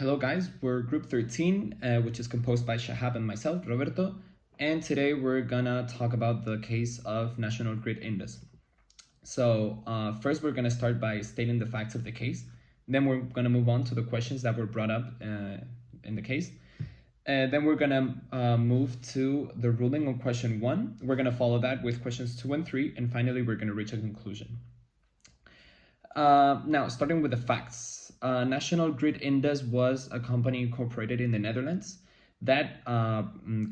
Hello guys, we're group 13, which is composed by Shahab and myself, Roberto, and today we're gonna talk about the case of National Grid Indus. So first we're gonna start by stating the facts of the case, then we're gonna move on to the questions that were brought up in the case. Then we're gonna move to the ruling on question 1. We're gonna follow that with questions 2 and 3, and finally we're gonna reach a conclusion. Now, starting with the facts. National Grid Indus was a company incorporated in the Netherlands that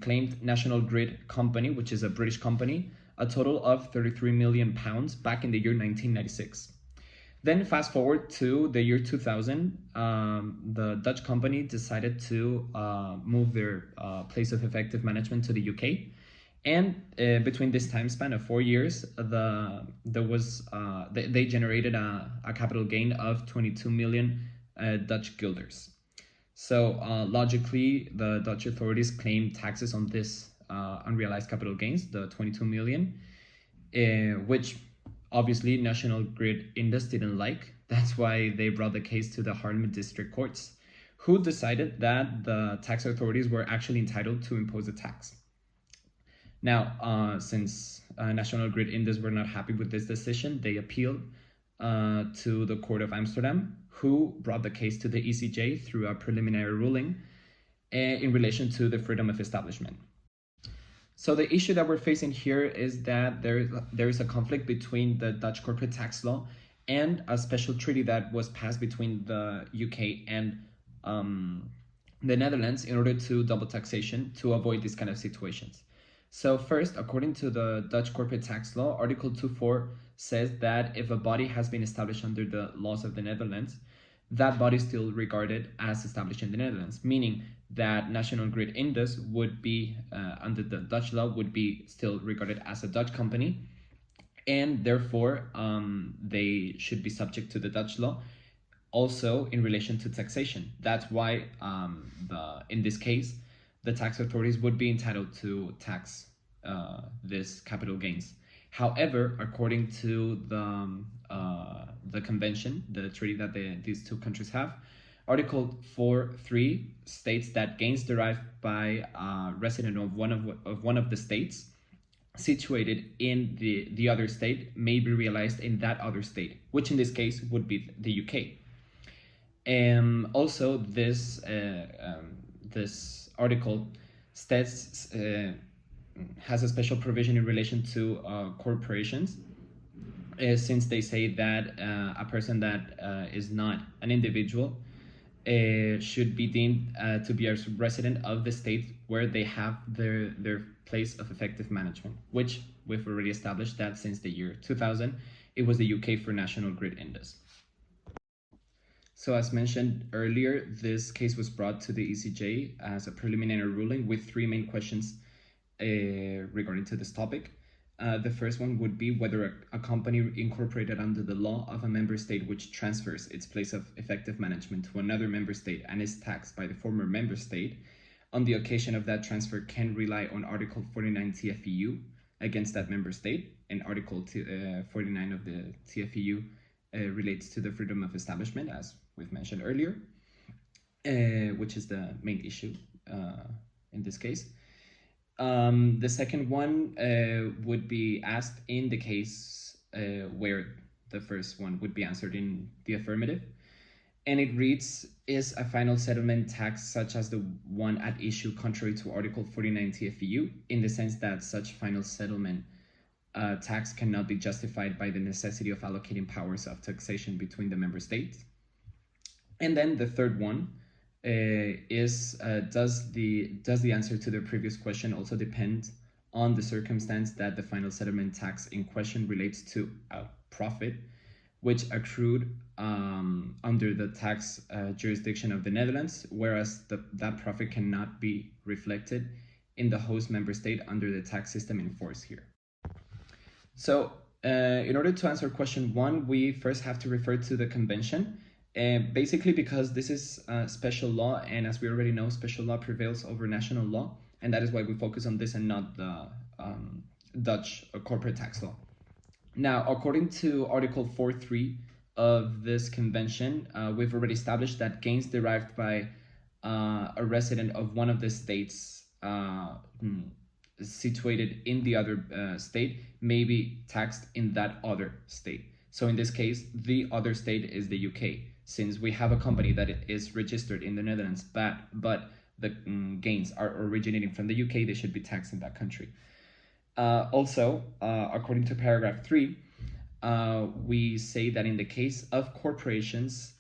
claimed National Grid Company, which is a British company, a total of £33 million back in the year 1996. Then fast forward to the year 2000, the Dutch company decided to move their place of effective management to the UK. And between this time span of 4 years, they generated a capital gain of 22 million Dutch guilders. So logically, the Dutch authorities claim taxes on this unrealized capital gains, the 22 million, which obviously National Grid Indus didn't like. That's why they brought the case to the Haarlem district courts, who decided that the tax authorities were actually entitled to impose a tax. Now, since National Grid Indus were not happy with this decision, they appealed to the Court of Amsterdam, who brought the case to the ECJ through a preliminary ruling in relation to the freedom of establishment. So the issue that we're facing here is that there is a conflict between the Dutch corporate tax law and a special treaty that was passed between the UK and the Netherlands in order to double taxation to avoid these kind of situations. So first, according to the Dutch corporate tax law, Article 2.4 says that if a body has been established under the laws of the Netherlands, that body is still regarded as established in the Netherlands, meaning that National Grid Indus would be, under the Dutch law, would be still regarded as a Dutch company, and therefore they should be subject to the Dutch law, also in relation to taxation. That's why, in this case, the tax authorities would be entitled to tax this capital gains. However, according to the convention, the treaty that these two countries have, Article 4.3 states that gains derived by a resident of one of the states situated in the other state may be realized in that other state, which in this case would be the UK. And also, this article states has a special provision in relation to corporations, since they say that a person that is not an individual should be deemed to be a resident of the state where they have their place of effective management, which we've already established that since the year 2000, it was the UK for National Grid Indus. So as mentioned earlier, this case was brought to the ECJ as a preliminary ruling with 3 main questions regarding to this topic. The first one would be whether a company incorporated under the law of a member state which transfers its place of effective management to another member state and is taxed by the former member state, on the occasion of that transfer can rely on Article 49 TFEU against that member state, and Article 49 of the TFEU relates to the freedom of establishment, as we've mentioned earlier, which is the main issue in this case. The second one would be asked in the case where the first one would be answered in the affirmative. And it reads, is a final settlement tax such as the one at issue contrary to Article 49 TFEU, in the sense that such final settlement tax cannot be justified by the necessity of allocating powers of taxation between the member states? And then the third one is does the answer to the previous question also depend on the circumstance that the final settlement tax in question relates to a profit which accrued under the tax jurisdiction of the Netherlands, whereas that profit cannot be reflected in the host member state under the tax system in force here. So in order to answer question 1, we first have to refer to the convention. Basically because this is special law, and as we already know, special law prevails over national law, and that is why we focus on this and not the Dutch corporate tax law. Now, according to Article 4.3 of this convention, we've already established that gains derived by a resident of one of the states situated in the other state may be taxed in that other state. So in this case, the other state is the UK. Since we have a company that is registered in the Netherlands, but the gains are originating from the UK, they should be taxed in that country. Also, according to paragraph 3, we say that in the case of corporations,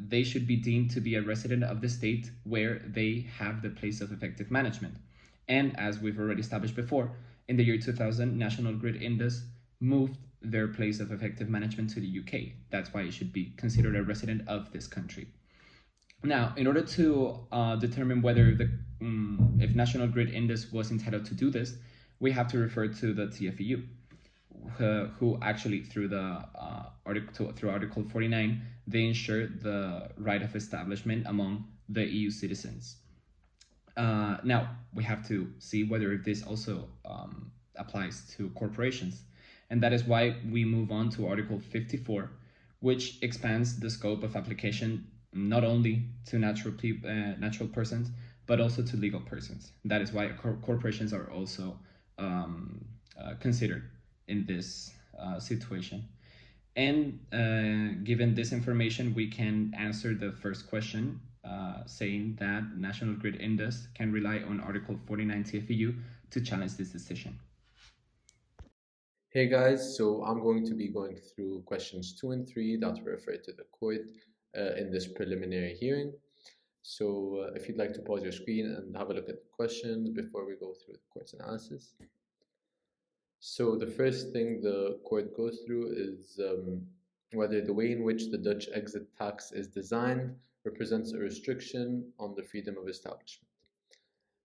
they should be deemed to be a resident of the state where they have the place of effective management. And as we've already established before, in the year 2000, National Grid Indus moved their place of effective management to the UK. That's why it should be considered a resident of this country. Now, in order to determine whether if National Grid Indus was entitled to do this, we have to refer to the TFEU, who actually through Article 49, they ensure the right of establishment among the EU citizens. Now, we have to see whether this also applies to corporations. And that is why we move on to Article 54, which expands the scope of application not only to natural persons, but also to legal persons. That is why corporations are also considered in this situation. And given this information, we can answer the first question, saying that National Grid Indus can rely on Article 49 TFEU to challenge this decision. Hey guys, so I'm going to be going through questions 2 and 3 that were referred to the court in this preliminary hearing. So if you'd like to pause your screen and have a look at the questions before we go through the court's analysis. So the first thing the court goes through is whether the way in which the Dutch exit tax is designed represents a restriction on the freedom of establishment.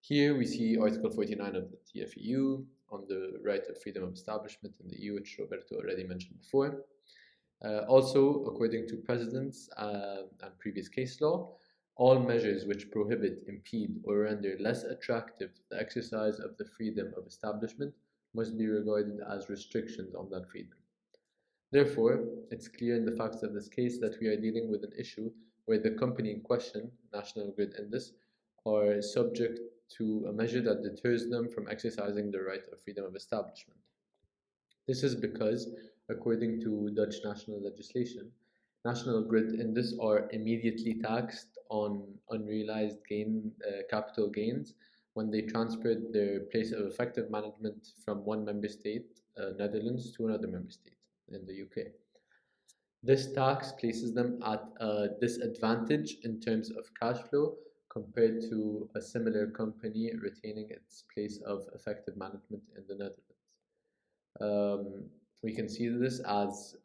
Here we see Article 49 of the TFEU on the right of freedom of establishment in the EU, which Roberto already mentioned before. Also, according to precedents and previous case law, all measures which prohibit, impede, or render less attractive the exercise of the freedom of establishment must be regarded as restrictions on that freedom. Therefore, it's clear in the facts of this case that we are dealing with an issue where the company in question, National Grid Indus, are subject to a measure that deters them from exercising their right of freedom of establishment. This is because, according to Dutch national legislation, National Grid Indus are immediately taxed on unrealized capital gains when they transferred their place of effective management from one member state, Netherlands, to another member state in the UK. This tax places them at a disadvantage in terms of cash flow compared to a similar company retaining its place of effective management in the Netherlands. We can see this as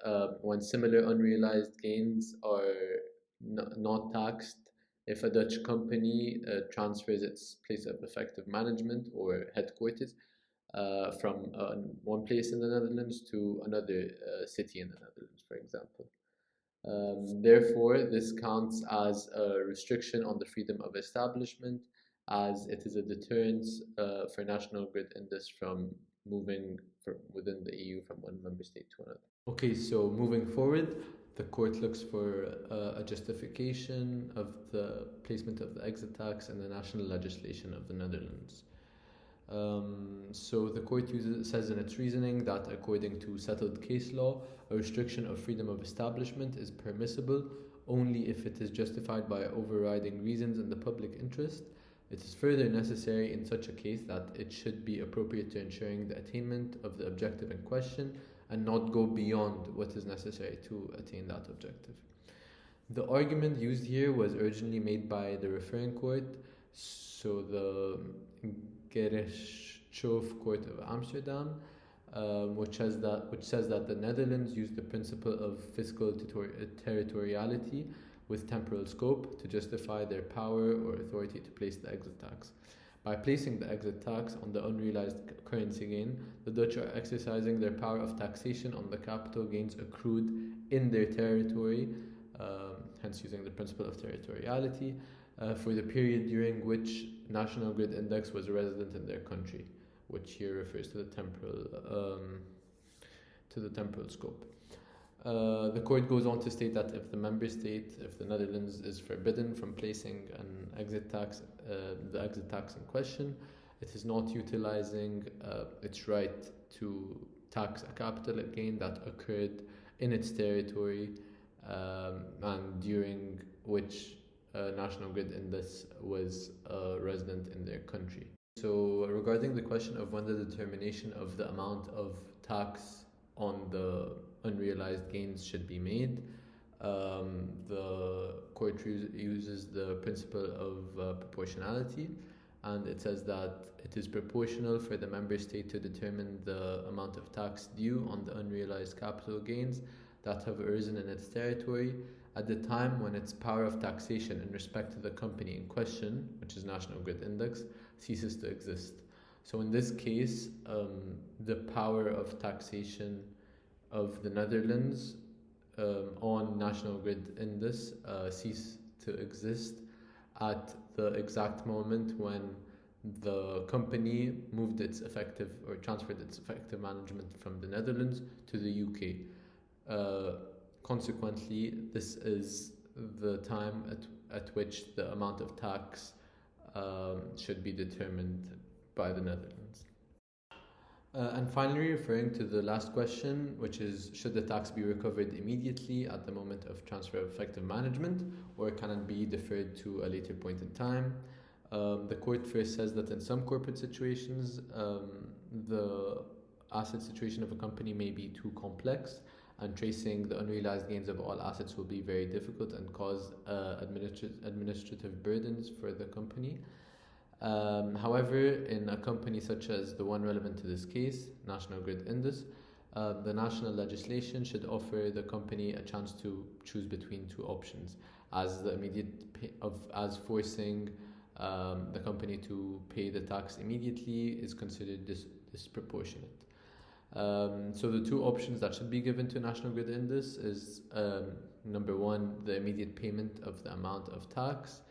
when similar unrealized gains are not taxed if a Dutch company transfers its place of effective management or headquarters from one place in the Netherlands to another city in the Netherlands, for example. Therefore, this counts as a restriction on the freedom of establishment, as it is a deterrence for National Grid Indus from moving within the EU from one member state to another. Okay, so moving forward, the court looks for a justification of the placement of the exit tax in the national legislation of the Netherlands. So the court says in its reasoning that according to settled case law, a restriction of freedom of establishment is permissible only if it is justified by overriding reasons in the public interest. It is further necessary in such a case that it should be appropriate to ensuring the attainment of the objective in question and not go beyond what is necessary to attain that objective. The argument used here was originally made by the referring court, so the Gerechtshof Court of Amsterdam, which says that the Netherlands used the principle of fiscal territoriality with temporal scope to justify their power or authority to place the exit tax. By placing the exit tax on the unrealized currency gain, the Dutch are exercising their power of taxation on the capital gains accrued in their territory, hence using the principle of territoriality, for the period during which National Grid Index was a resident in their country, which here refers to the temporal scope. The court goes on to state that if the member state, if the Netherlands is forbidden from placing an exit tax, the exit tax in question, it is not utilizing its right to tax a capital gain that occurred in its territory and during which National Grid Indus was a resident in their country. So, regarding the question of when the determination of the amount of tax on the unrealized gains should be made, the court uses the principle of proportionality, and it says that it is proportional for the member state to determine the amount of tax due on the unrealized capital gains that have arisen in its territory at the time when its power of taxation in respect to the company in question, which is National Grid Index, ceases to exist. So in this case, the power of taxation of the Netherlands on National Grid Indus ceased to exist at the exact moment when the company moved its effective or transferred its effective management from the Netherlands to the UK. Consequently, this is the time at which the amount of tax should be determined by the Netherlands. And finally, referring to the last question, which is should the tax be recovered immediately at the moment of transfer of effective management, or can it be deferred to a later point in time? The court first says that in some corporate situations, the asset situation of a company may be too complex, and tracing the unrealized gains of all assets will be very difficult and cause administrative burdens for the company. However, in a company such as the one relevant to this case, National Grid Indus, the national legislation should offer the company a chance to choose between two options, as the as forcing the company to pay the tax immediately is considered disproportionate. So the two options that should be given to National Grid Indus is number one, the immediate payment of the amount of tax,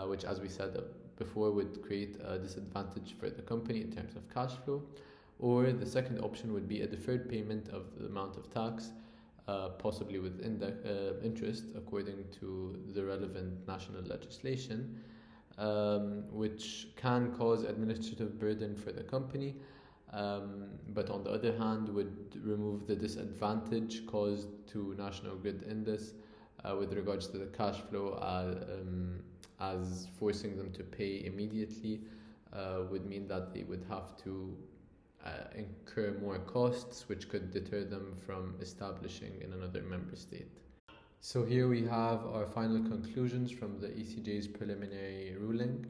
which, as we said before, would create a disadvantage for the company in terms of cash flow. Or the second option would be a deferred payment of the amount of tax, possibly with interest according to the relevant national legislation, which can cause administrative burden for the company, but on the other hand would remove the disadvantage caused to National Grid Indus with regards to the cash flow, as forcing them to pay immediately would mean that they would have to incur more costs, which could deter them from establishing in another member state. So here we have our final conclusions from the ECJ's preliminary ruling.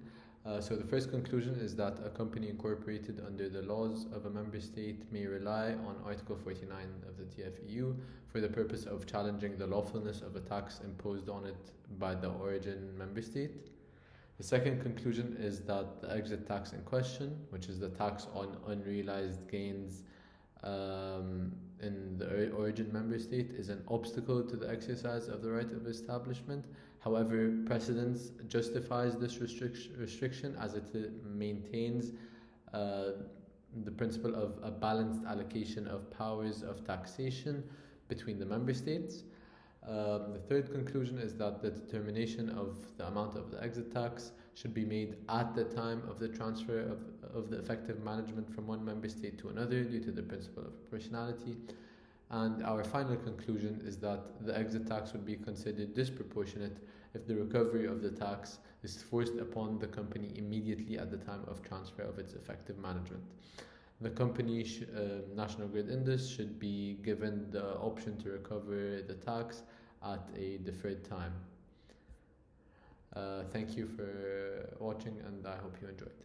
So the first conclusion is that a company incorporated under the laws of a member state may rely on Article 49 of the TFEU for the purpose of challenging the lawfulness of a tax imposed on it by the origin member state. The second conclusion is that the exit tax in question, which is the tax on unrealized gains in the origin member state, is an obstacle to the exercise of the right of establishment. However, precedence justifies this restriction as it maintains the principle of a balanced allocation of powers of taxation between the member states. The third conclusion is that the determination of the amount of the exit tax should be made at the time of the transfer of the effective management from one member state to another due to the principle of proportionality. And our final conclusion is that the exit tax would be considered disproportionate if the recovery of the tax is forced upon the company immediately at the time of transfer of its effective management. The company, National Grid Indus, should be given the option to recover the tax at a deferred time. Thank you for watching, and I hope you enjoyed.